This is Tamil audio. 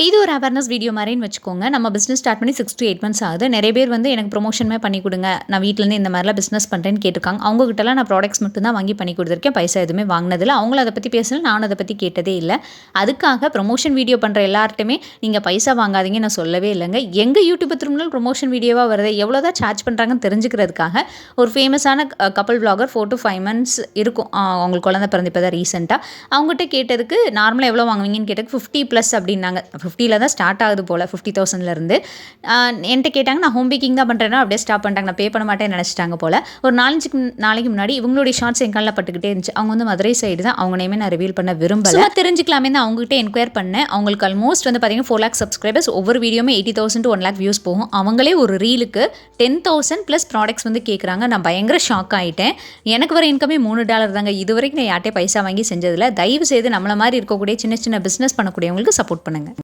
இது ஒரு அவேர்னஸ் வீடியோ மாதிரின்னு வச்சுக்கோங்க. நம்ம பிஸ்னஸ் ஸ்டார்ட் பண்ணி 6 to 8 மந்த்ஸ் ஆகுது. நிறைய பேர் வந்து எனக்கு ப்ரொமோஷனுமே பண்ணி கொடுங்க. நான் வீட்டிலேருந்து இந்த மாதிரிலாம் பிஸ்னஸ் பண்ணுறேன்னு கேட்டிருக்காங்க. அவங்ககிட்டலாம் நான் ப்ராடக்ட்ஸ் மட்டும் தான் வாங்கி பண்ணி கொடுத்துருக்கேன். பைசா எதுவுமே வாங்கினதில்ல. அவங்களும் அதை பற்றி பேசல. நானும் அதை பற்றி கேட்டதே இல்லை. அதுக்காக ப்ரொமோஷன் வீடியோ பண்ணுற எல்லார்ட்டுமே நீங்கள் பைசா வாங்காதீங்க நான் சொல்லவே இல்லைங்க. எங்கள் யூடியூப் திரும்பினாலும் ப்ரொமோஷன் வீடியோவாக வருது. எவ்வளோ தான் சார்ஜ் பண்ணுறாங்கன்னு தெரிஞ்சுக்கிறதுக்காக ஒரு ஃபேமஸான கப்பல் vlogger 4 to 5 months இருக்கும். அவங்களுக்கு குழந்தை பிறந்து இப்போ தான் ரீசெண்டாக. அவங்ககிட்ட கேட்டதுக்கு நார்மலாக எவ்வளோ வாங்குவீங்கன்னு கேட்டதுக்கு 50+ அப்படின்னாங்க. 50ல தான் ஸ்டார்ட் ஆகுது போல், 50,000லேருந்து. என்கிட்ட கேட்டாங்க. நான் ஹோம் பேக்கிங் தான் பண்ணுறேன்னா அப்படியே ஸ்டாப் பண்ணிட்டாங்க. நான் பே பண்ண மாட்டேன்னு நினச்சிட்டாங்க போல். ஒரு 4 நாளைக்கு முன்னாடி இவங்களுடைய ஷார்ட்ஸ் என் காலில் பட்டுக்கிட்டே இருந்துச்சு. அவங்க வந்து மதுரை சைடு தான். அவங்க நேமே நான் ரிவீல் பண்ண விரும்பலை. தெரிஞ்சுக்கலாமே தான் அவங்ககிட்ட என்கொயர் பண்ணேன். அவங்களுக்கு ஆல்மோஸ்ட் வந்து பார்த்தீங்கன்னா 4 lakh சப்ஸ்கிரைபர்ஸ். ஒவ்வொரு வீடியோமே 80,000 to 1 lakh வியூஸ் போகும். அவங்களே ஒரு ரீலுக்கு 10,000+ ப்ராடக்ட்ஸ் வந்து கேட்குறாங்க. நான் பயங்கர ஷாக் ஆகிட்டேன். எனக்கு வர இன்கமே $3 தாங்க. இது வரைக்கும் நான் யார்ட்டே பைசா வாங்கி செஞ்சதில்லை. தயவு செய்து நம்மள மாதிரி இருக்கக்கூடிய சின்ன சின்ன பிஸ்னஸ் பண்ணக்கூடியவங்களுக்கு சப்போர்ட் பண்ணுங்கள்.